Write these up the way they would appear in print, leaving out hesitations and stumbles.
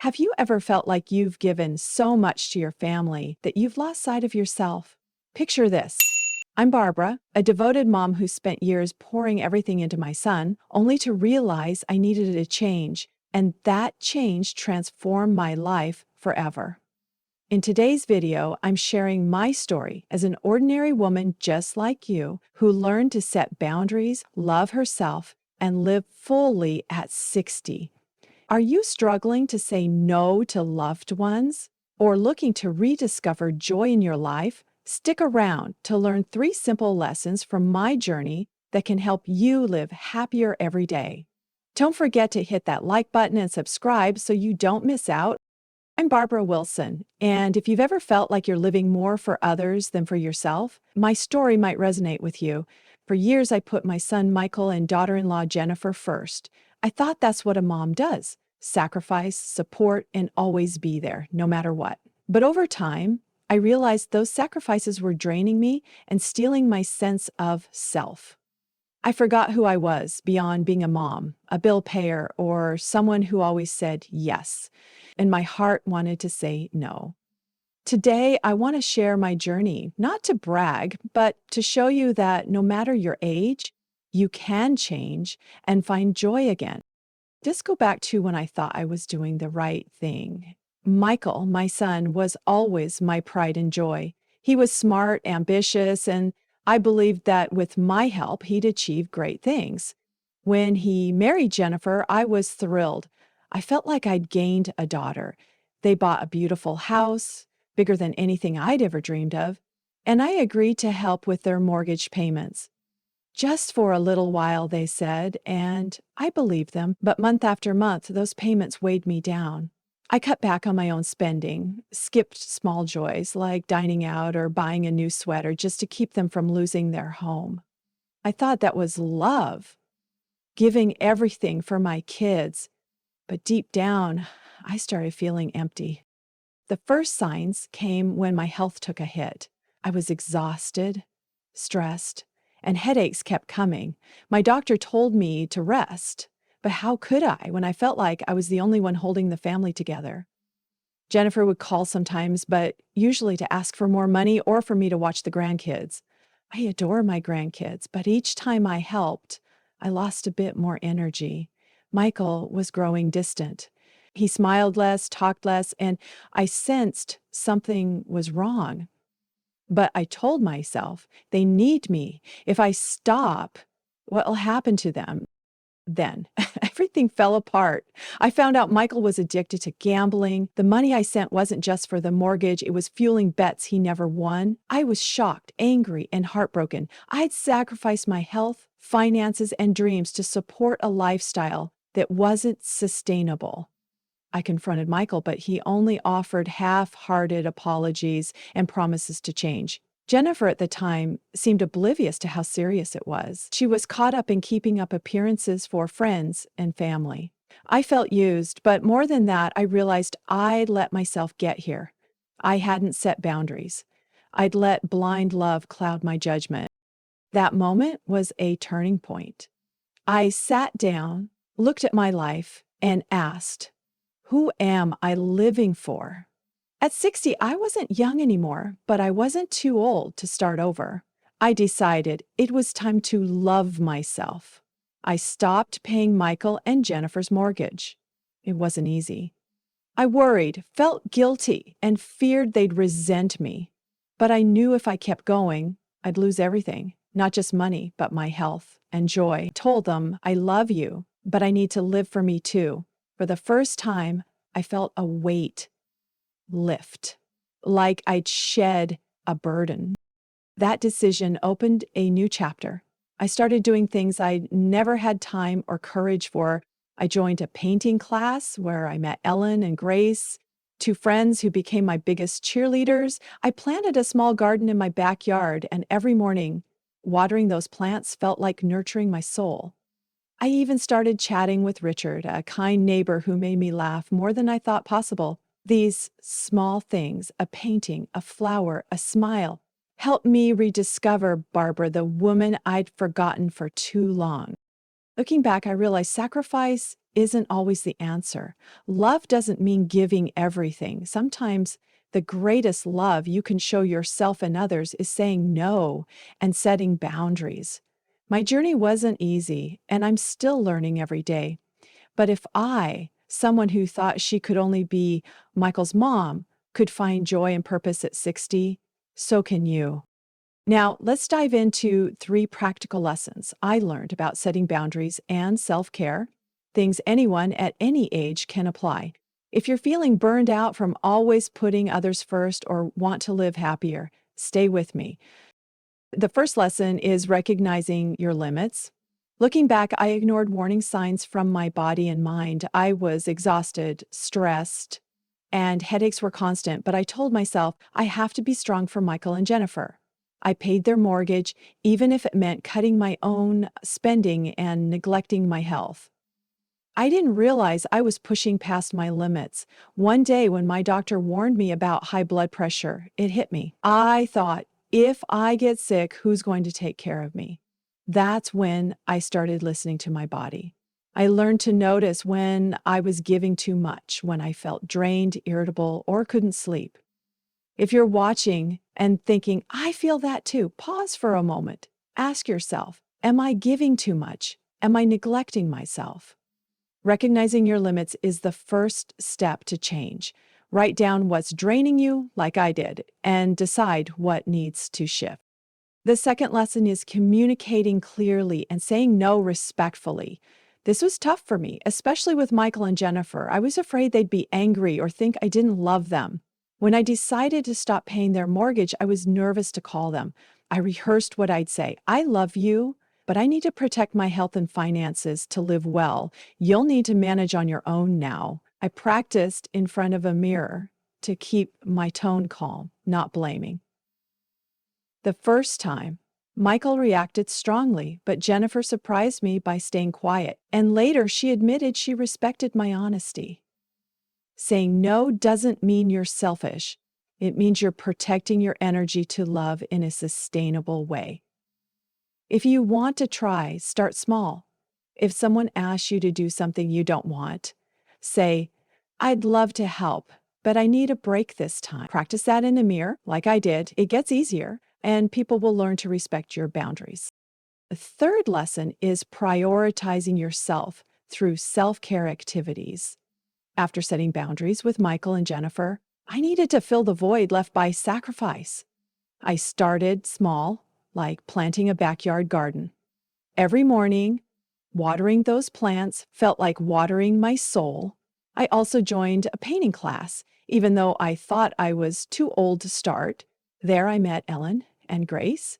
Have you ever felt like you've given so much to your family that you've lost sight of yourself? Picture this. I'm Barbara, a devoted mom who spent years pouring everything into my son, only to realize I needed a change, and that change transformed my life forever. In today's video, I'm sharing my story as an ordinary woman just like you who learned to set boundaries, love herself, and live fully at 60. Are you struggling to say no to loved ones or looking to rediscover joy in your life? Stick around to learn 3 simple lessons from my journey that can help you live happier every day. Don't forget to hit that like button and subscribe so you don't miss out. I'm Barbara Wilson, and if you've ever felt like you're living more for others than for yourself, my story might resonate with you. For years, I put my son Michael and daughter-in-law Jennifer first. I thought that's what a mom does: sacrifice, support, and always be there, no matter what. But over time, I realized those sacrifices were draining me and stealing my sense of self. I forgot who I was beyond being a mom, a bill payer, or someone who always said yes, and my heart wanted to say no. Today, I want to share my journey, not to brag, but to show you that no matter your age, you can change and find joy again. Just go back to when I thought I was doing the right thing. Michael, my son, was always my pride and joy. He was smart, ambitious, and I believed that with my help, he'd achieve great things. When he married Jennifer, I was thrilled. I felt like I'd gained a daughter. They bought a beautiful house, bigger than anything I'd ever dreamed of, and I agreed to help with their mortgage payments. Just for a little while, they said, and I believed them, but month after month, those payments weighed me down. I cut back on my own spending, skipped small joys like dining out or buying a new sweater just to keep them from losing their home. I thought that was love, giving everything for my kids, but deep down, I started feeling empty. The first signs came when my health took a hit. I was exhausted, stressed, and headaches kept coming. My doctor told me to rest, but how could I when I felt like I was the only one holding the family together? Jennifer would call sometimes, but usually to ask for more money or for me to watch the grandkids. I adore my grandkids, but each time I helped, I lost a bit more energy. Michael was growing distant. He smiled less, talked less, and I sensed something was wrong. But I told myself, they need me. If I stop, what will happen to them? Then everything fell apart. I found out Michael was addicted to gambling. The money I sent wasn't just for the mortgage, it was fueling bets he never won. I was shocked, angry, and heartbroken. I'd sacrificed my health, finances, and dreams to support a lifestyle that wasn't sustainable. I confronted Michael, but he only offered half-hearted apologies and promises to change. Jennifer at the time seemed oblivious to how serious it was. She was caught up in keeping up appearances for friends and family. I felt used, but more than that, I realized I'd let myself get here. I hadn't set boundaries. I'd let blind love cloud my judgment. That moment was a turning point. I sat down, looked at my life, and asked, who am I living for? At 60, I wasn't young anymore, but I wasn't too old to start over. I decided it was time to love myself. I stopped paying Michael and Jennifer's mortgage. It wasn't easy. I worried, felt guilty, and feared they'd resent me. But I knew if I kept going, I'd lose everything, not just money, but my health and joy. I told them, I love you, but I need to live for me too. For the first time, I felt a weight lift, like I'd shed a burden. That decision opened a new chapter. I started doing things I'd never had time or courage for. I joined a painting class where I met Ellen and Grace, 2 friends who became my biggest cheerleaders. I planted a small garden in my backyard, and every morning, watering those plants felt like nurturing my soul. I even started chatting with Richard, a kind neighbor who made me laugh more than I thought possible. These small things, a painting, a flower, a smile, helped me rediscover Barbara, the woman I'd forgotten for too long. Looking back, I realized sacrifice isn't always the answer. Love doesn't mean giving everything. Sometimes the greatest love you can show yourself and others is saying no and setting boundaries. My journey wasn't easy, and I'm still learning every day. But if I, someone who thought she could only be Michael's mom, could find joy and purpose at 60, so can you. Now, let's dive into 3 practical lessons I learned about setting boundaries and self care, things anyone at any age can apply. If you're feeling burned out from always putting others first or want to live happier, stay with me. The first lesson is recognizing your limits. Looking back, I ignored warning signs from my body and mind. I was exhausted, stressed, and headaches were constant, but I told myself I have to be strong for Michael and Jennifer. I paid their mortgage, even if it meant cutting my own spending and neglecting my health. I didn't realize I was pushing past my limits. One day, when my doctor warned me about high blood pressure, it hit me. I thought, if I get sick, who's going to take care of me? That's when I started listening to my body. I learned to notice when I was giving too much, when I felt drained, irritable, or couldn't sleep. If you're watching and thinking, I feel that too, pause for a moment. Ask yourself, am I giving too much? Am I neglecting myself? Recognizing your limits is the first step to change. Write down what's draining you, like I did, and decide what needs to shift. The second lesson is communicating clearly and saying no respectfully. This was tough for me, especially with Michael and Jennifer. I was afraid they'd be angry or think I didn't love them. When I decided to stop paying their mortgage, I was nervous to call them. I rehearsed what I'd say. I love you, but I need to protect my health and finances to live well. You'll need to manage on your own now. I practiced in front of a mirror to keep my tone calm, not blaming. The first time, Michael reacted strongly, but Jennifer surprised me by staying quiet, and later she admitted she respected my honesty. Saying no doesn't mean you're selfish. It means you're protecting your energy to love in a sustainable way. If you want to try, start small. If someone asks you to do something you don't want, say, I'd love to help, but I need a break this time. Practice that in a mirror, like I did. It gets easier, and people will learn to respect your boundaries. The third lesson is prioritizing yourself through self-care activities. After setting boundaries with Michael and Jennifer, I needed to fill the void left by sacrifice. I started small, like planting a backyard garden. Every morning, watering those plants felt like watering my soul. I also joined a painting class, even though I thought I was too old to start. There I met Ellen and Grace,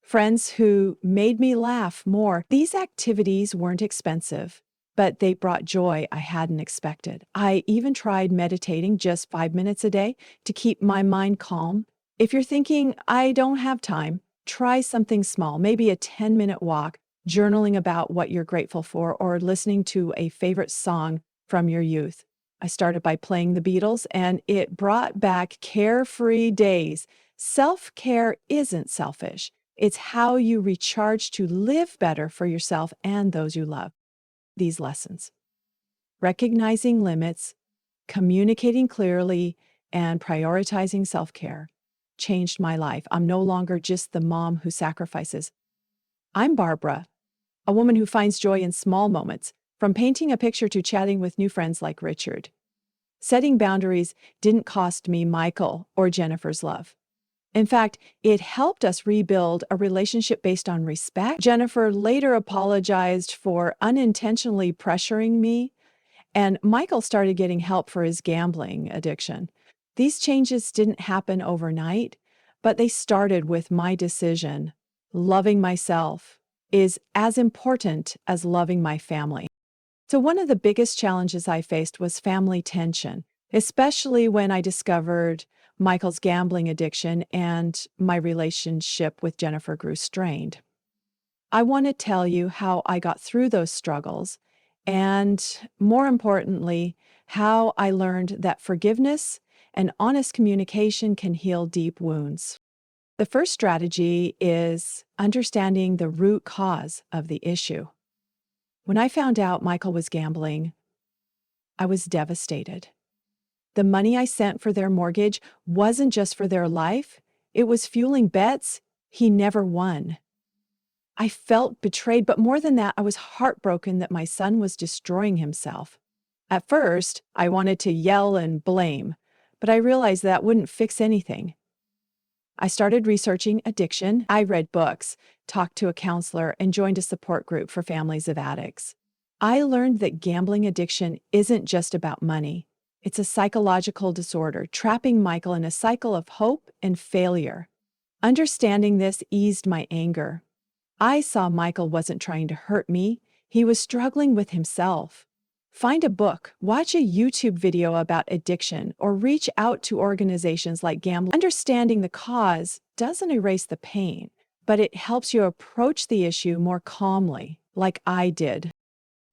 friends who made me laugh more. These activities weren't expensive, but they brought joy I hadn't expected. I even tried meditating just 5 minutes a day to keep my mind calm. If you're thinking, I don't have time, try something small, maybe a 10-minute walk, journaling about what you're grateful for, or listening to a favorite song from your youth. I started by playing the Beatles, and it brought back carefree days. Self-care isn't selfish. It's how you recharge to live better for yourself and those you love. These lessons: recognizing limits, communicating clearly, and prioritizing self-care changed my life. I'm no longer just the mom who sacrifices. I'm Barbara, a woman who finds joy in small moments, from painting a picture to chatting with new friends like Richard. Setting boundaries didn't cost me Michael or Jennifer's love. In fact, it helped us rebuild a relationship based on respect. Jennifer later apologized for unintentionally pressuring me, and Michael started getting help for his gambling addiction. These changes didn't happen overnight, but they started with my decision. Loving myself is as important as loving my family. So one of the biggest challenges I faced was family tension, especially when I discovered Michael's gambling addiction and my relationship with Jennifer grew strained. I want to tell you how I got through those struggles and, more importantly, how I learned that forgiveness and honest communication can heal deep wounds. The first strategy is understanding the root cause of the issue. When I found out Michael was gambling, I was devastated. The money I sent for their mortgage wasn't just for their life, it was fueling bets he never won. I felt betrayed, but more than that, I was heartbroken that my son was destroying himself. At first, I wanted to yell and blame, but I realized that wouldn't fix anything. I started researching addiction. I read books, talked to a counselor, and joined a support group for families of addicts. I learned that gambling addiction isn't just about money. It's a psychological disorder, trapping Michael in a cycle of hope and failure. Understanding this eased my anger. I saw Michael wasn't trying to hurt me, he was struggling with himself. Find a book, watch a YouTube video about addiction, or reach out to organizations like Gambling. Understanding the cause doesn't erase the pain, but it helps you approach the issue more calmly, like I did.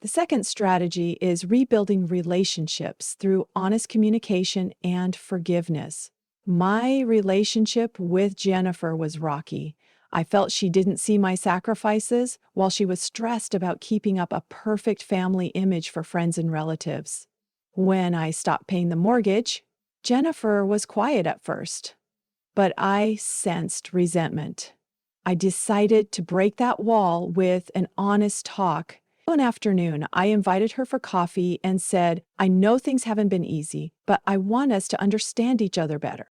The second strategy is rebuilding relationships through honest communication and forgiveness. My relationship with Jennifer was rocky. I felt she didn't see my sacrifices while she was stressed about keeping up a perfect family image for friends and relatives. When I stopped paying the mortgage, Jennifer was quiet at first, but I sensed resentment. I decided to break that wall with an honest talk. One afternoon, I invited her for coffee and said, I know things haven't been easy, but I want us to understand each other better.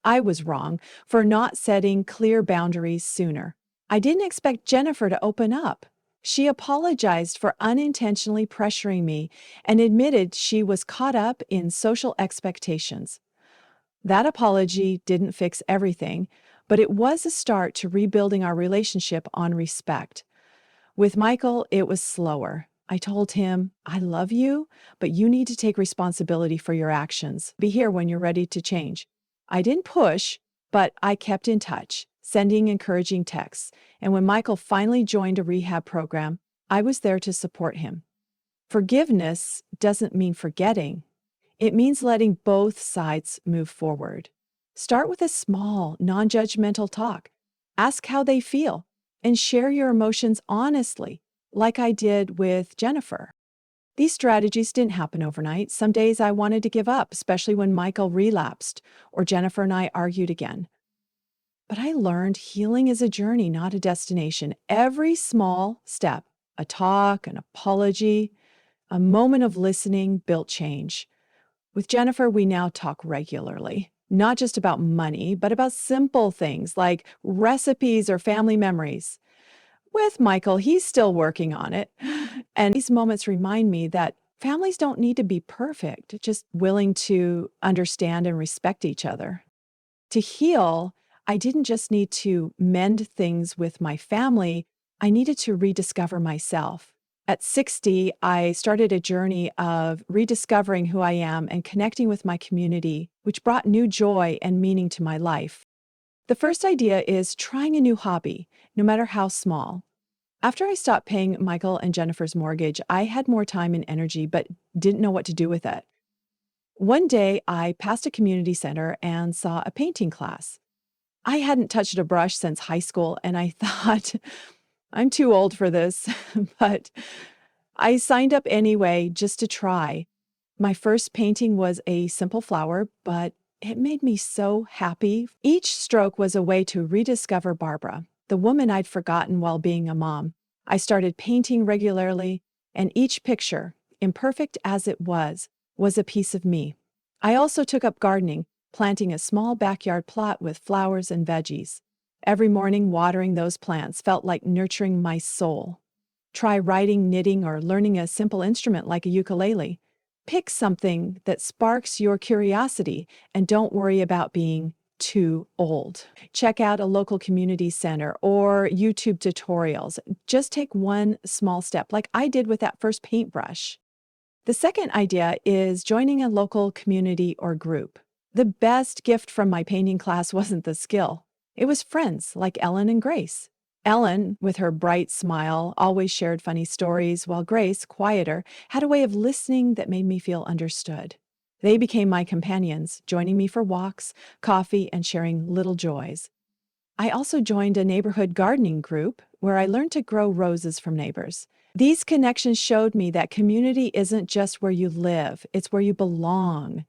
I was wrong for not setting clear boundaries sooner. I didn't expect Jennifer to open up. She apologized for unintentionally pressuring me and admitted she was caught up in social expectations. That apology didn't fix everything, but it was a start to rebuilding our relationship on respect. With Michael, it was slower. I told him, I love you, but you need to take responsibility for your actions. Be here when you're ready to change. I didn't push, but I kept in touch, sending encouraging texts. And when Michael finally joined a rehab program, I was there to support him. Forgiveness doesn't mean forgetting. It means letting both sides move forward. Start with a small, non-judgmental talk. Ask how they feel and share your emotions honestly, like I did with Jennifer. These strategies didn't happen overnight. Some days I wanted to give up, especially when Michael relapsed or Jennifer and I argued again. But I learned healing is a journey, not a destination. Every small step, a talk, an apology, a moment of listening built change. With Jennifer, we now talk regularly, not just about money, but about simple things like recipes or family memories. With Michael, he's still working on it. And these moments remind me that families don't need to be perfect, just willing to understand and respect each other. To heal, I didn't just need to mend things with my family, I needed to rediscover myself. At 60, I started a journey of rediscovering who I am and connecting with my community, which brought new joy and meaning to my life. The first idea is trying a new hobby, no matter how small. After I stopped paying Michael and Jennifer's mortgage, I had more time and energy, but didn't know what to do with it. One day, I passed a community center and saw a painting class. I hadn't touched a brush since high school, and I thought, I'm too old for this, but I signed up anyway just to try. My first painting was a simple flower, but it made me so happy. Each stroke was a way to rediscover Barbara, the woman I'd forgotten while being a mom. I started painting regularly, and each picture, imperfect as it was a piece of me. I also took up gardening, planting a small backyard plot with flowers and veggies. Every morning, watering those plants felt like nurturing my soul. Try writing, knitting, or learning a simple instrument like a ukulele. Pick something that sparks your curiosity and don't worry about being too old. Check out a local community center or YouTube tutorials. Just take one small step, like I did with that first paintbrush. The second idea is joining a local community or group. The best gift from my painting class wasn't the skill. It was friends like Ellen and Grace. Ellen, with her bright smile, always shared funny stories, while Grace, quieter, had a way of listening that made me feel understood. They became my companions, joining me for walks, coffee, and sharing little joys. I also joined a neighborhood gardening group where I learned to grow roses from neighbors. These connections showed me that community isn't just where you live, it's where you belong.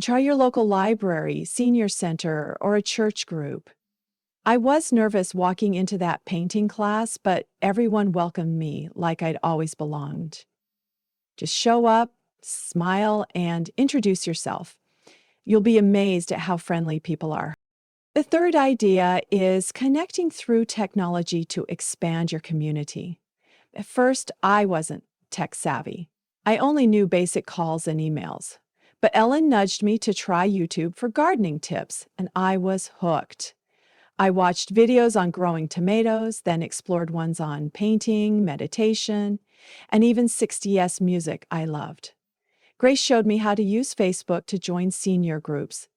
Try your local library, senior center, or a church group. I was nervous walking into that painting class, but everyone welcomed me like I'd always belonged. Just show up, smile, and introduce yourself. You'll be amazed at how friendly people are. The third idea is connecting through technology to expand your community. At first, I wasn't tech savvy. I only knew basic calls and emails. But Ellen nudged me to try YouTube for gardening tips, and I was hooked. I watched videos on growing tomatoes, then explored ones on painting, meditation, and even 60s music I loved. Grace showed me how to use Facebook to join senior groups.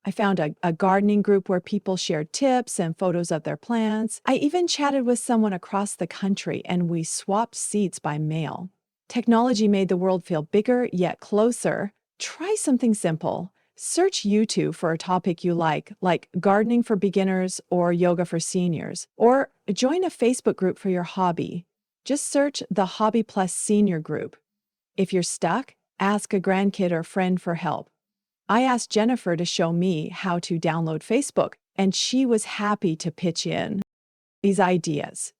I found a gardening group where people shared tips and photos of their plants. I even chatted with someone across the country and we swapped seeds by mail. Technology made the world feel bigger yet closer. Try something simple. Search YouTube for a topic you like gardening for beginners or yoga for seniors, or join a Facebook group for your hobby. Just search the Hobby Plus Senior group. If you're stuck, ask a grandkid or friend for help. I asked Jennifer to show me how to download Facebook, and she was happy to pitch in. These ideas,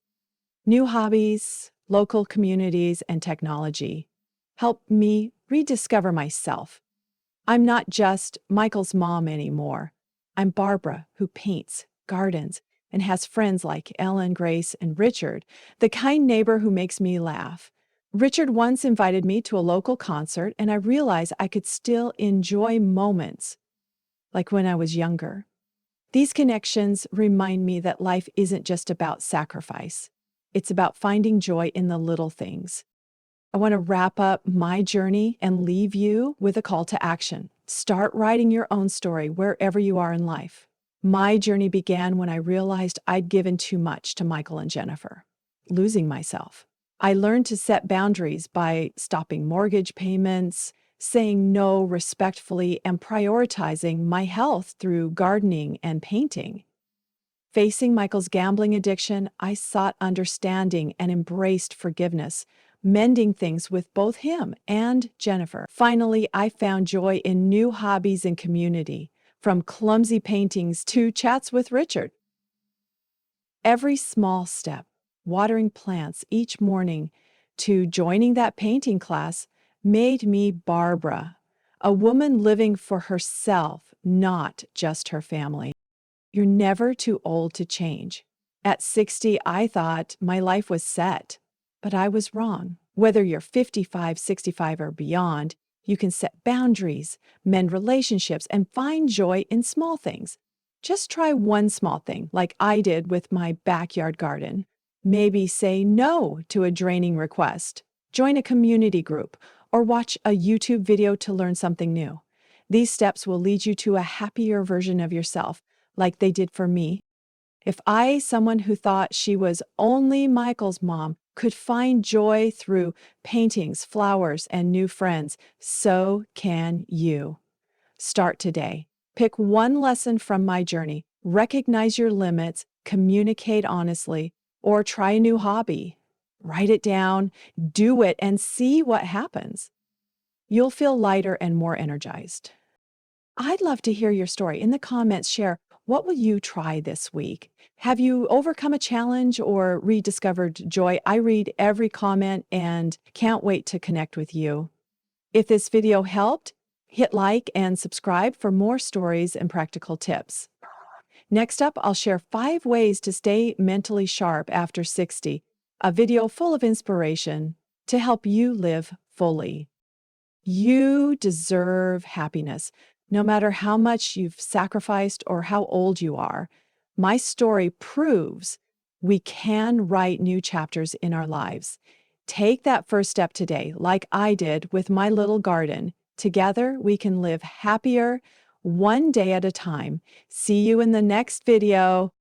new hobbies, local communities, and technology, help me rediscover myself. I'm not just Michael's mom anymore. I'm Barbara, who paints, gardens, and has friends like Ellen, Grace, and Richard, the kind neighbor who makes me laugh. Richard once invited me to a local concert, and I realized I could still enjoy moments like when I was younger. These connections remind me that life isn't just about sacrifice. It's about finding joy in the little things. I want to wrap up my journey and leave you with a call to action. Start writing your own story wherever you are in life. My journey began when I realized I'd given too much to Michael and Jennifer, losing myself. I learned to set boundaries by stopping mortgage payments, saying no respectfully, and prioritizing my health through gardening and painting. Facing Michael's gambling addiction, I sought understanding and embraced forgiveness, mending things with both him and Jennifer. Finally, I found joy in new hobbies and community, from clumsy paintings to chats with Richard. Every small step, watering plants each morning to joining that painting class, made me Barbara, a woman living for herself, not just her family. You're never too old to change. At 60, I thought my life was set, but I was wrong. Whether you're 55, 65, or beyond, you can set boundaries, mend relationships, and find joy in small things. Just try one small thing, like I did with my backyard garden. Maybe say no to a draining request, join a community group, or watch a YouTube video to learn something new. These steps will lead you to a happier version of yourself, like they did for me. If I, someone who thought she was only Michael's mom, could find joy through paintings, flowers, and new friends, so can you. Start today. Pick one lesson from my journey, recognize your limits, communicate honestly, or try a new hobby. Write it down, do it, and see what happens. You'll feel lighter and more energized. I'd love to hear your story. In the comments, share what will you try this week? Have you overcome a challenge or rediscovered joy? I read every comment and can't wait to connect with you. If this video helped, hit like and subscribe for more stories and practical tips. Next up, I'll share 5 ways to stay mentally sharp after 60, a video full of inspiration to help you live fully. You deserve happiness, no matter how much you've sacrificed or how old you are. My story proves we can write new chapters in our lives. Take that first step today, like I did with my little garden. Together, we can live happier, one day at a time. See you in the next video.